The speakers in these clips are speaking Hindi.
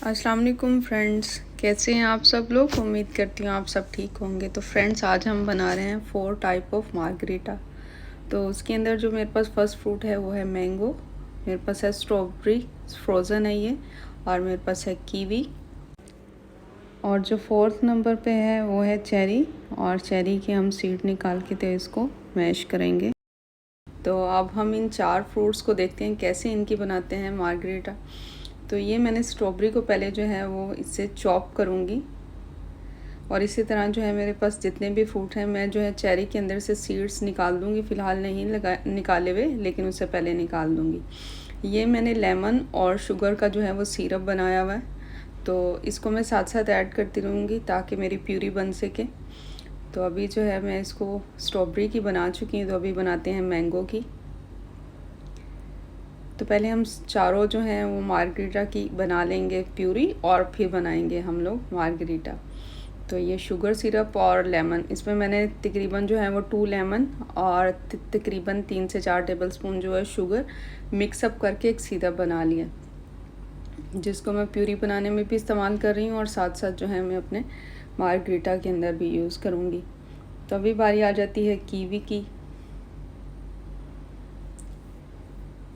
अस्सलाम वालेकुम फ्रेंड्स, कैसे हैं आप सब लोग। उम्मीद करती हूँ आप सब ठीक होंगे। तो फ्रेंड्स, आज हम बना रहे हैं 4 टाइप ऑफ मार्गरीटा। तो उसके अंदर जो मेरे पास फर्स्ट फ्रूट है वो है मैंगो, मेरे पास है स्ट्रॉबेरी, फ्रोज़न है ये, और मेरे पास है कीवी, और जो फोर्थ नंबर पे है वो है चेरी। और चेरी के हम सीड निकाल के तो इसको मैश करेंगे। तो अब हम इन 4 फ्रूट्स को देखते हैं कैसे इनकी बनाते हैं मार्गरीटा। तो ये मैंने स्ट्रॉबेरी को पहले जो है वो इससे चॉप करूँगी, और इसी तरह जो है मेरे पास जितने भी फ्रूट हैं मैं जो है चेरी के अंदर से सीड्स निकाल दूँगी। फ़िलहाल नहीं निकाले हुए, लेकिन उससे पहले निकाल दूँगी। ये मैंने लेमन और शुगर का जो है वो सिरप बनाया हुआ है, तो इसको मैं साथ साथ ऐड करती रहूँगी ताकि मेरी प्यूरी बन सके। तो अभी जो है मैं इसको स्ट्रॉबेरी की बना चुकी हूँ, तो अभी बनाते हैं मैंगो की। तो पहले हम चारों जो हैं वो मार्गरीटा की बना लेंगे प्यूरी, और फिर बनाएंगे हम लोग मार्गरीटा। तो ये शुगर सिरप और लेमन, इसमें मैंने तकरीबन जो है वो 2 लेमन और तकरीबन 3 से 4 टेबलस्पून जो है शुगर मिक्सअप करके एक सिरप बना लिया, जिसको मैं प्यूरी बनाने में भी इस्तेमाल कर रही हूँ और साथ साथ जो है मैं अपने मार्गरीटा के अंदर भी यूज़ करूँगी। तो अभी बारी आ जाती है कीवी की।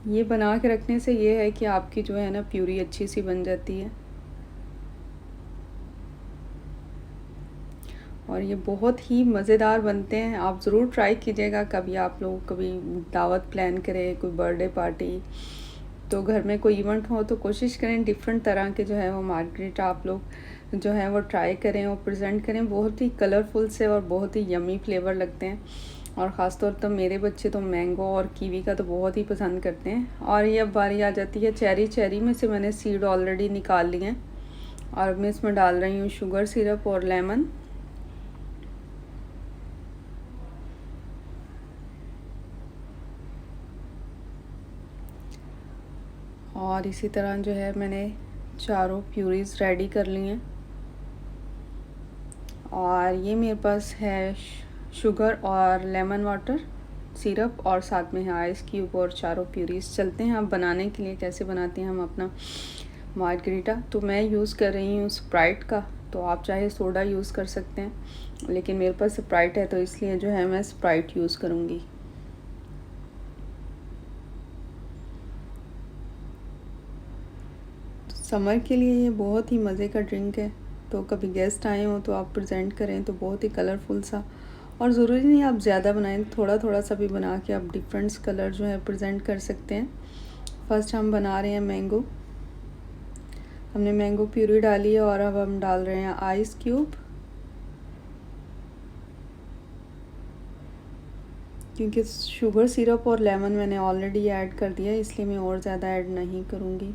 ये बना के रखने से ये है कि आपकी जो है ना प्यूरी अच्छी सी बन जाती है, और ये बहुत ही मज़ेदार बनते हैं। आप ज़रूर ट्राई कीजिएगा। कभी आप लोग कभी दावत प्लान करें, कोई बर्थडे पार्टी, तो घर में कोई इवेंट हो, तो कोशिश करें डिफरेंट तरह के जो है वो मार्गरीटा आप लोग जो है वो ट्राई करें और प्रेजेंट करें। बहुत ही कलरफुल से और बहुत ही यमी फ्लेवर लगते हैं, और ख़ासतौर पर मेरे बच्चे तो मैंगो और कीवी का तो बहुत ही पसंद करते हैं। और ये अब बारी आ जाती है चेरी। चेरी में से मैंने सीड ऑलरेडी निकाल लिए हैं, और मैं इसमें डाल रही हूँ शुगर सिरप और लेमन। और इसी तरह जो है मैंने चारों प्यूरीज रेडी कर ली हैं, और ये मेरे पास है शुगर और लेमन वाटर सिरप, और साथ में है आइस क्यूब और चारों प्यूरीज। चलते हैं अब बनाने के लिए, कैसे बनाते हैं हम अपना मार्गरीटा। तो मैं यूज़ कर रही हूँ स्प्राइट का, तो आप चाहे सोडा यूज़ कर सकते हैं, लेकिन मेरे पास स्प्राइट है तो इसलिए जो है मैं स्प्राइट यूज़ करूँगी। समर के लिए ये बहुत ही मज़े का ड्रिंक है, तो कभी गेस्ट आए हों तो आप प्रेजेंट करें तो बहुत ही कलरफुल सा, और ज़रूरी नहीं आप ज़्यादा बनाएं, थोड़ा थोड़ा सा भी बना के आप डिफरेंट कलर जो है प्रेजेंट कर सकते हैं। फर्स्ट हम बना रहे हैं मैंगो। हमने मैंगो प्यूरी डाली है, और अब हम डाल रहे हैं आइस क्यूब। क्योंकि शुगर सिरप और लेमन मैंने ऑलरेडी ऐड कर दिया है, इसलिए मैं और ज़्यादा ऐड नहीं करूँगी।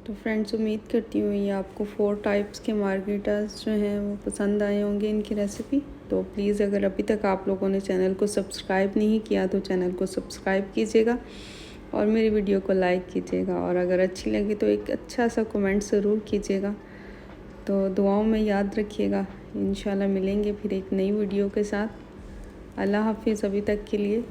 तो फ्रेंड्स, उम्मीद करती हूँ ये आपको 4 टाइप्स के मार्गरीटास जो हैं वो पसंद आए होंगे इनकी रेसिपी। तो प्लीज़ अगर अभी तक आप लोगों ने चैनल को सब्सक्राइब नहीं किया तो चैनल को सब्सक्राइब कीजिएगा, और मेरी वीडियो को लाइक कीजिएगा, और अगर अच्छी लगी तो एक अच्छा सा कमेंट ज़रूर कीजिएगा। तो दुआओं में याद रखिएगा। इंशाल्लाह मिलेंगे फिर एक नई वीडियो के साथ। अल्लाह हाफिज़ अभी तक के लिए।